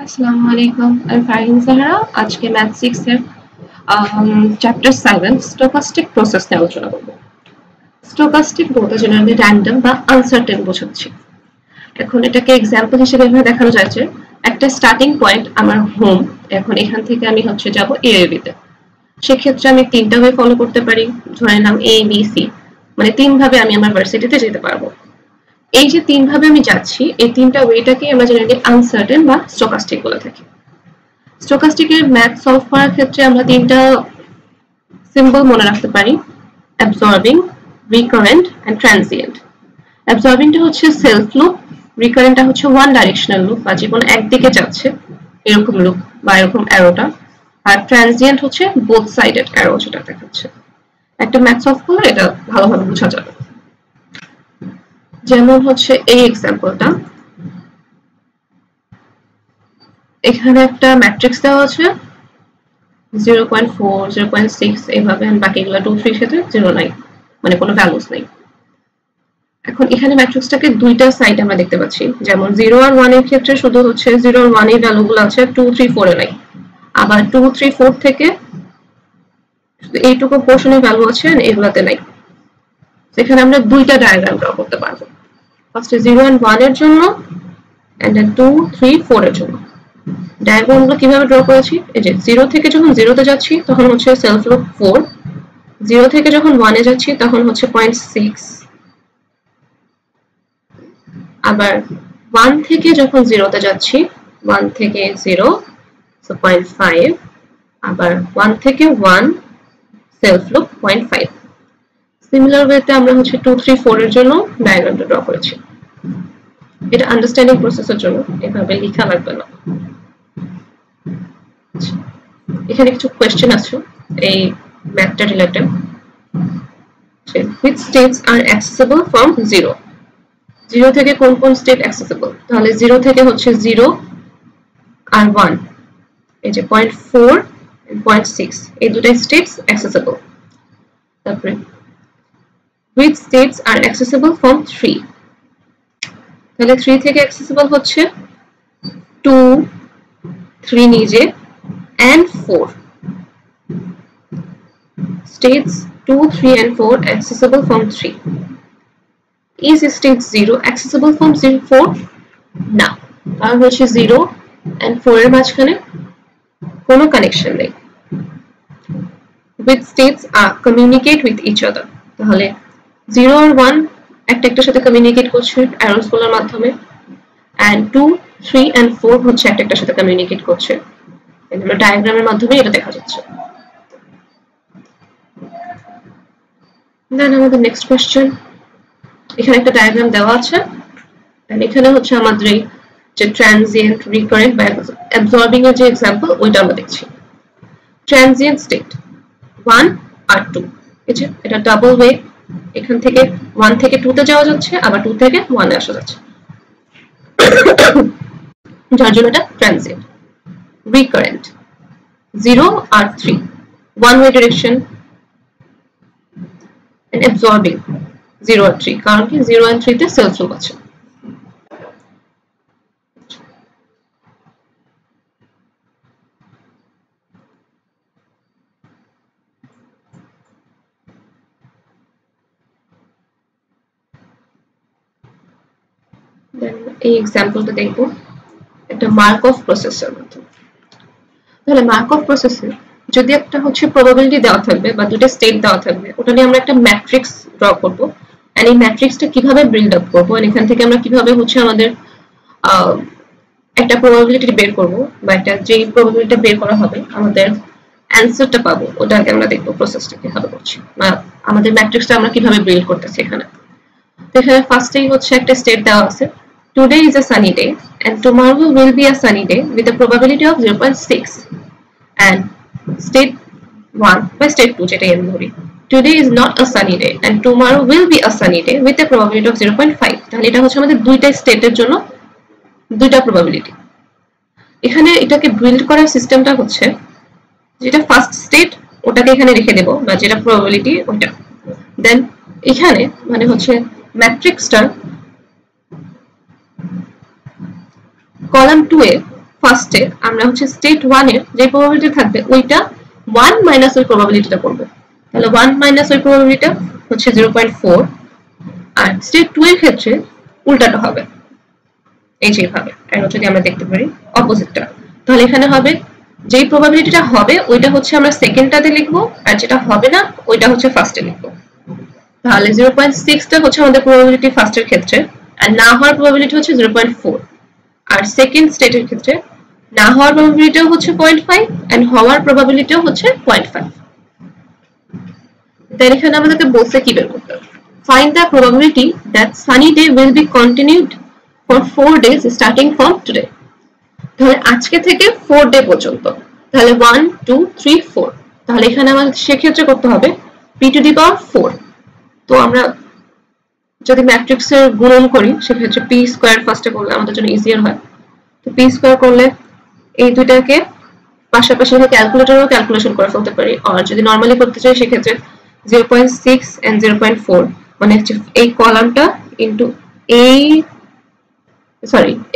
আসসালামু আলাইকুম। আমি ফারহিন জাহরা। আজকে ম্যাথ 6 এর চ্যাপ্টার 7 স্টোকাস্টিক প্রসেস নিয়ে আলোচনা করব। স্টোকাস্টিক বলতে জেনারেলি র্যান্ডম বা আনসার্টেন বোঝাচ্ছি। এখন এটাকে এক্সাম্পল হিসেবে এভাবে দেখানো যায় যে একটা স্টার্টিং পয়েন্ট আমার হোম, এখন এখান থেকে আমি যাব এএবিতে। সেক্ষেত্রে আমি তিনটা ওয়ে ফলো করতে পারি, ধরে নিলাম এ বি সি, মানে তিনভাবে আমি আমার ভার্সিটিতে যেতে পারবো। এই যে তিনভাবে আমি যাচ্ছি, এই তিনটা ওয়েটাকে আমরা জেনারেলি আনসার্টেন বা স্টোকাস্টিক বলে থাকি। স্টোকাস্টিকের ম্যাথ সলভ করার ক্ষেত্রে আমরা তিনটা সিম্বল মনে রাখতে পারি: অ্যাবজর্বিং, রিকারেন্ট এন্ড ট্রানজিয়েন্ট। অ্যাবজর্বিংটা হচ্ছে সেলফ লুপ, রিকারেন্টটা হচ্ছে ওয়ান ডাইরেকশনাল লুপ বা যে কোনো একদিকে যাচ্ছে এরকম লুপ বা এরকম অ্যারোটা, আর ট্রানজিয়েন্ট হচ্ছে বোথ সাইডেড অ্যারো যেটা দেখাচ্ছে। একটা ম্যাথ সলভ করলে এটা ভালোভাবে বোঝা যাবে। যেমন হচ্ছে এই এক্সাম্পলটা, এখানে একটা ম্যাট্রিক্স দেওয়া আছে 0.4, 0.6 এইভাবে, বাকিগুলো 2, 3 সাথে 0 নাই, মানে কোনো ভ্যালুস নেই। এখন এখানে ম্যাট্রিক্সটাকে দুইটা সাইড আমরা দেখতে পাচ্ছি, যেমন 0 আর 1 এর ক্ষেত্রে শুধু হচ্ছে 0 আর 1 এর ভ্যালুগুলো আছে, 2, 3, 4 এ নাই। আবার 2, 3, 4 থেকে এইটুকু পোর্শনের ভ্যালু আছে এগুলাতে নাই। সেখানে আমরা দুইটা ডায়াগ্রাম ড্র করতে পারবো, ফার্স্টে 0 and 1 এর জন্য এন্ড দেন 2, 3, 4 এর জন্য। ডায়াগ্রামগুলো কিভাবে ড্র করেছি, এই যে 0 থেকে যখন 0 তে যাচ্ছি তখন হচ্ছে সেলফ লুপ 4, 0 থেকে যখন 1 এ যাচ্ছি তখন হচ্ছে 0.6, আবার 1 থেকে যখন 0 তে যাচ্ছি 1 থেকে 0 সো 0.5, আবার 1 থেকে 1 সেলফ লুপ 0.5। সিমিলার ওয়েতে আমরা হচ্ছে 2, 3, 4 এর জন্য ডায়াগ্রামটা ড্র করেছি। এটা আন্ডারস্ট্যান্ডিং প্রসেসের জন্য এভাবে লেখা লাগবে না। এখানে কিছু কোয়েশ্চেন আছে এই ম্যাথটা related. which states are accessible from 0? 0 থেকে কোন কোন স্টেট অ্যাক্সেসিবল? তাহলে 0 থেকে হচ্ছে 0 আর 1, এই যে 0.4 and 0.6 এই দুটো স্টেটস অ্যাক্সেসিবল। তারপরে which states are accessible from 3? তাহলে 3 থেকে অ্যাক্সেসিবল হচ্ছে 2, 3 নিজে and 4 states, 2, 3 and 4 accessible from 3. Is state 0 accessible from 4? না, কারণ হচ্ছে 0 and 4 এর মাঝখানে কোনো কানেকশন নেই। Which states communicate with each other? তাহলে 0 আর 1 একটার সাথে কমিউনিকেট করছে অ্যারোস গুলোর মাধ্যমে, and 2, 3 and 4 হচ্ছে একটার সাথে কমিউনিকেট করছে। আমরা ডায়াগ্রামের মাধ্যমে এটা দেখা যাচ্ছে। দেন আমাদের নেক্সট কোশ্চেন, এখানে একটা ডায়াগ্রাম দেওয়া আছে, এখানে হচ্ছে আমাদের এই যে ট্রানজিয়েন্ট, রিকারেন্ট বা অ্যাবজর্বিং এর যে এক্সাম্পল ওইটা আমরা দেখছি। ট্রানজিয়েন্ট স্টেট 1 আর 2, এই যে এটা ডাবল ওয়ে, এখান থেকে 1 থেকে 2 তে যাওয়া যাচ্ছে, আবার 2 থেকে 1 এ আসা যাচ্ছে, যার জন্য এটা ট্রানজিয়েন্ট। রিকারেন্ট 0 আর 3, one way direction, and absorbing 0 আর 3, কারণ কি 0 and 3 তে সেলফ লুপ আছে। এই এক্সাম্পলটা দেখবো একটা মার্কভ প্রসেসের মধ্যে। তাহলে মার্কভ প্রসেসে যদি একটা হচ্ছে প্রবাবিলিটি দেওয়া থাকবে বা দুটো স্টেট দেওয়া থাকবে, ওটা নিয়ে আমরা একটা ম্যাট্রিক্স ড্র করব, এন্ড এই ম্যাট্রিক্সটা কিভাবে বিল্ড আপ করব, এন্ড এখান থেকে আমরা কিভাবে হচ্ছে আমাদের একটা প্রবাবিলিটি বের করব, বা একটা যে প্রবাবিলিটি বের করা হবে আমাদের অ্যানসারটা পাবো, ওটাকে আমরা দেখব প্রসেসটা কিভাবে করছি, বা আমাদের ম্যাট্রিক্সটা আমরা কিভাবে বিল্ড করতেছি। এখানে এখানে ফার্স্টেই হচ্ছে একটা স্টেট দেওয়া আছে, today is a sunny day and tomorrow will be a sunny day with a probability of 0.6, and state 1 by state 2 যেটা আমি ধরি, today is not a sunny day and tomorrow will be a sunny day with a probability of 0.5। তাহলে এটা হচ্ছে আমাদের দুইটা স্টেটের জন্য দুইটা প্রবাবিলিটি। এখানে এটাকে বিল্ড করার সিস্টেমটা হচ্ছে, যেটা ফার্স্ট স্টেট ওটাকে এখানে রেখে দেব, বা যেটা প্রবাবিলিটি ওটা, দেন এখানে মানে হচ্ছে ম্যাট্রিক্সটার কলাম 2 এ ফার্স্টে আমরা হচ্ছে স্টেট 1 এর যে প্রবাবিলিটি থাকবে ওইটা 1 মাইনাস ওই প্রবাবিলিটিটা করব। তাহলে 1 মাইনাস ওই প্রবাবিলিটিটা হচ্ছে 0.4, আর স্টেট 2 এর ক্ষেত্রে উল্টাটা হবে এই যেভাবে। আর যদি আমরা দেখতে পারি অপোজিটটা, তাহলে এখানে হবে যেই প্রবাবিলিটিটা হবে ওইটা হচ্ছে আমরা সেকেন্ডটাতে লিখবো, আর যেটা হবে না ওইটা হচ্ছে ফার্স্টে লিখবো। তাহলে 0.6 টা হচ্ছে আমাদের প্রবাবিলিটি ফার্স্টের ক্ষেত্রে, আর না হওয়ার প্রবাবিলিটি হচ্ছে 0.4, আর সেকেন্ড স্টেটের ক্ষেত্রে না হওয়ার প্রবাবিলিটিও হচ্ছে 0.5 এন্ড হওয়ার প্রবাবিলিটিও হচ্ছে 0.5। তাই এখানে আমাদেরকে বলছে কি বের করতে হবে, find the probability that sunny day will be continued for 4 days starting from today। তাহলে আজকে থেকে 4 ডে পর্যন্ত, তাহলে 1 2 3 4, তাহলে এখানে আমাদের সেক্ষেত্রে করতে হবে p টু দি পাওয়ার 4। তো আমরা যদি ম্যাট্রিক্সের গুণন করি সেক্ষেত্রে p স্কয়ার ফার্স্টে করলে আমাদের জন্য ইজিয়ার হয়। তো p স্কয়ার করলে এই দুইটাকে পাশাপাশি ক্যালকুলেটরেও ক্যালকুলেশন করে ফেলতে পারি, আর যদি নরমালি করতে চাই সেক্ষেত্রে 0.6 and 0.4 মানে হচ্ছে এই কলামটা ইনটু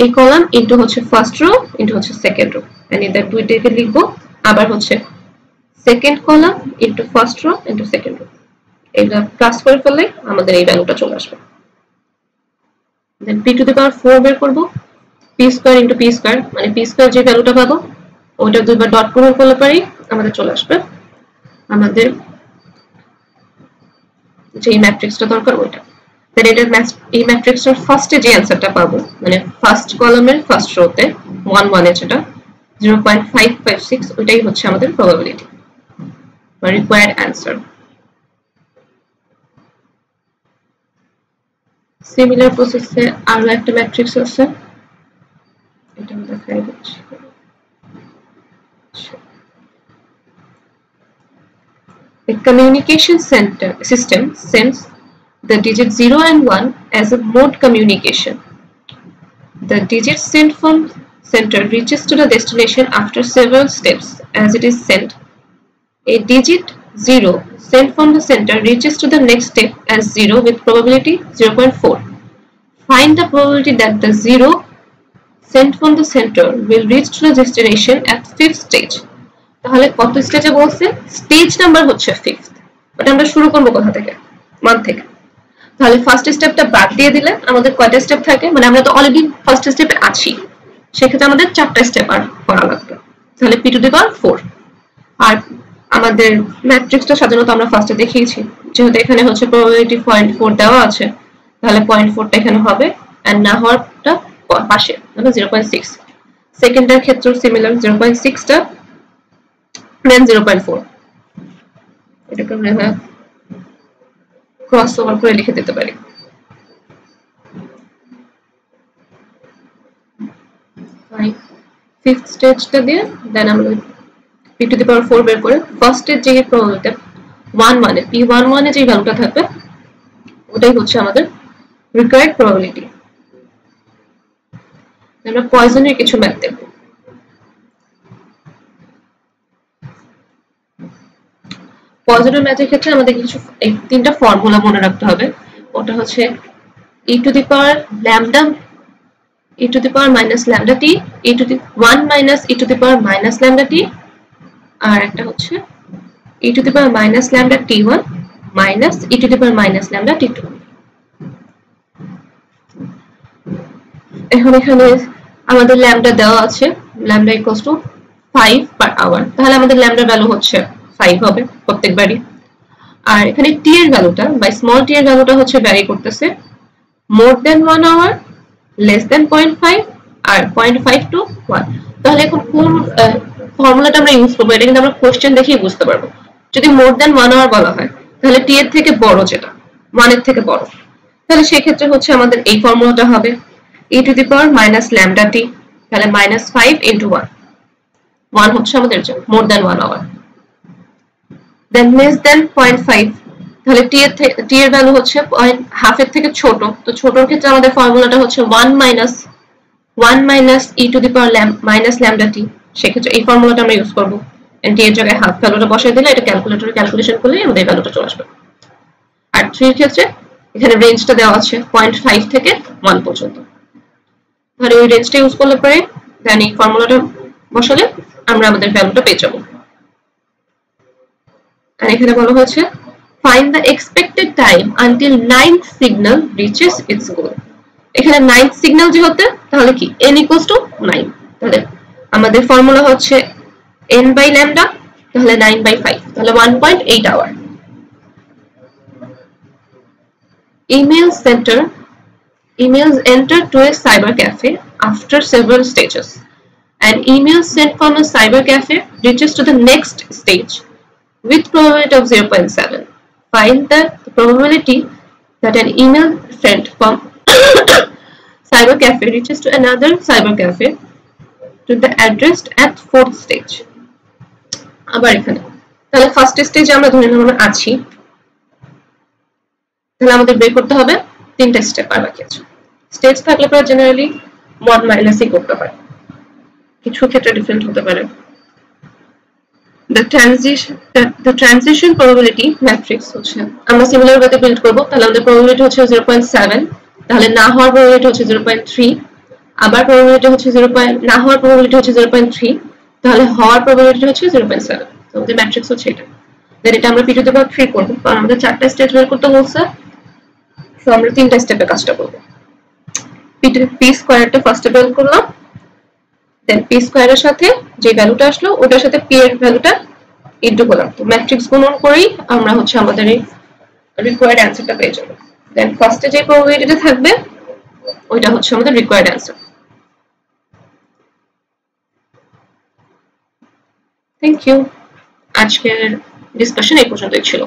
এই কলাম ইনটু হচ্ছে ফার্স্ট রো ইনটু হচ্ছে সেকেন্ড রো, এন্ড এটা দুইটাকে লিখবো আবার হচ্ছে second column into first row into second rho. এটা প্লাস করে ফেললে আমাদের এই ভ্যালুটা চলে আসবে। দেন p টু দি পাওয়ার 4 বের করব, p square into p square মানে p স্কয়ার যে ভ্যালুটা পাবো ওটা দুইবার ডট পূরণ করলে পারি আমাদের চলে আসবে আমাদের যে ম্যাট্রিক্সটা দরকার ওইটা। দেন এটা এই ম্যাট্রিক্সের ফার্স্টে যে অ্যানসারটা পাবো মানে ফার্স্ট কলামের ফার্স্ট রোতে 1 1 এ যেটা 0.556 ওইটাই হচ্ছে আমাদের প্রবাবিলিটি বা রিকোয়ার্ড অ্যানসার। সিমিলার প্রসেসে আরো একটা ম্যাট্রিক্স আছে, এটা আমি দেখাই দিচ্ছি। A communication system sends the digit 0 and 1 as a mode communication. The digit sent from center reaches to the destination after several steps as it is sent. A digit 0 sent from the center reaches to the next step as 0 with probability 0.4. Find the probability that the 0 sent from the center will reach to the destination at 5th stage. তাহলে কত স্টেজে বলছে, stage number হচ্ছে 5th, but আমরা শুরু করব কোথা থেকে, 1 থেকে। তাহলে ফার্স্ট স্টেপটা বাদ দিয়ে দিলে আমাদের কয়টা স্টেপ থাকে, মানে আমরা তো অলরেডি ফার্স্ট স্টেপে আছি, সেক্ষেত্রে আমাদের 4টা স্টেপ আর করা লাগবে। তাহলে p টু দি পাওয়ার 4, আর আমাদের ম্যাট্রিক্সটা সাধারণত আমরা ফার্স্টে দেখিয়েছি, যেহেতু এখানে হচ্ছে প্রবাবিলিটি 0.4 দেওয়া আছে তাহলে 0.4টা এখানে হবে, এন্ড না হওয়ারটা পাশে মানে 0.6। সেকেন্ডের ক্ষেত্রেও সিমিলার 0.6টা দেন 0.4, এটাকে আমরা ক্রস ওভার করে লিখে দিতে পারি। ফিফথ স্টেজটা দিয়ে দেন আমরা p টু দি পাওয়ার 4 বের করে ফার্স্টের যে প্রবাবিলিটি 1 1 এ p11 এ যে ভ্যালুটা থাকবে ওটাই হচ্ছে আমাদের রিকোয়ার্ড প্রবাবিলিটি। আমরা পয়জনের কিছু ম্যাথ দেখব। পয়জনের ম্যাথের ক্ষেত্রে আমাদের কিছু তিনটা ফর্মুলা মনে রাখতে হবে। ওটা হচ্ছে e to the power lambda, e to the power minus lambda t, e to the 1 minus e to the power minus lambda t, আর একটা হচ্ছে e to the power minus lambda t1 minus e to the power minus lambda t2। এখন এখানে আমাদের lambda দেওয়া আছে, lambda equals to 5 per hour, তাহলে আমাদের ল্যামডা ভ্যালু হচ্ছে 5 হবে প্রত্যেকবারই। আর এখানে টি এর ভ্যালুটা বাই স্মল টি এর ভ্যালুটা হচ্ছে ভ্যারি করতেছে মোর দেন 1 আওয়ার, লেস দেন 0.5 আর 0.5 টু 1। তাহলে এখন কোন ফর্মুলাটা আমরা ইউজ করব এটা কিন্তু আমরা কোশ্চেন দেখেই বুঝতে পারবো। যদি মোর দেন 1 আওয়ার বলা হয় তাহলে টি এর থেকে বড় যেটা 1 এর থেকে বড়, তাহলে সেই ক্ষেত্রে হচ্ছে আমাদের এই ফর্মুলাটা হবে e to the power minus lambda t, তাহলে মাইনাস 5 ইনটু 1, 1 হচ্ছে আমাদের মোর দেন 1 আওয়ার। দেন লেস দেন 0.5, তাহলে টি এর ভ্যালু হচ্ছে হাফ এর থেকে ছোট, তো ছোটর ক্ষেত্রে আমাদের ফর্মুলাটা হচ্ছে 1 minus e to the power minus lambda t, সেক্ষেত্রে এই ফর্মুলাটা আমরা ইউজ করব। এন্ড টি এর জায়গায় হাফ ভ্যালুটা বসাই দিলে এটা ক্যালকুলেটরে ক্যালকুলেশন করলে আমাদের এই ভ্যালুটা চলে আসবে। আর 3 এর ক্ষেত্রে এখানে রেঞ্জটা দেওয়া আছে 0.5 থেকে 1 পর্যন্ত, তাহলে ওই রেঞ্জটা ইউজ করলে পরে দেন এই ফর্মুলাটা বসালে আমরা আমাদের ভ্যালুটা পেয়ে যাব। আর এখানে বলা হয়েছে find the expected time until ninth signal reaches its goal। এখানে ninth signal যে হতে তাহলে কি n equals to 9, তাহলে আমাদের ফর্মুলা হচ্ছে n by lambda, তাহলে 9 by 5, তাহলে 1.8 hour। emails entered to a cyber cafe after several stages. An email sent from a cyber cafe reaches to the next stage with probability of 0.7. Find the probability that an email sent from cyber cafe reaches to another cyber cafe to the addressed at fourth stage. আবার এখানে তাহলে first স্টেজে আমরা ধরে নিলাম আমরা আছি, তাহলে আমাদের বের করতে হবে তিনটা স্টেপ আর বাকি আছে। স্টেজ থাকলে পরে জেনারেলি 1 মাইনাস ই করতে হয়, কিছু ক্ষেত্রে ডিফারেন্ট হতে পারে। the transition probability matrix হচ্ছে আমরা সিমিলার ওয়েতে বিল্ড করব, তাহলে আমাদের probability হচ্ছে 0.7, তাহলে না হওয়ার probability হচ্ছে 0.3, আবার probability হচ্ছে না হওয়ার probability হচ্ছে 0.3, তাহলে হওয়ার probability হচ্ছে 0.7। তো আমাদের ম্যাট্রিক্স হচ্ছে এটা। দেন এটা আমরা p টু দ্য পাওয়ার 3 করব, কারণ আমাদের চারটা স্টেজ বের করতে বলছে, সো আমরা তিনটা স্টেপে কাজটা করব। p স্কয়ারটা ফার্স্টে বের করলাম, দেন p স্কয়ারের সাথে যে ভ্যালুটা আসলো ওটার সাথে p এর ভ্যালুটা ইনটু করলাম, তো ম্যাট্রিক্স গুণন করেই আমরা হচ্ছে আমাদের এই রিকোয়ার্ড অ্যানসারটা পেয়ে যাব। দেন ফার্স্টে যে প্রবাবিলিটিটা থাকবে ওইটা হচ্ছে আমাদের রিকোয়ার্ড অ্যানসার। Thank you. আজকের ডিসকাশন এই পর্যন্তই ছিল।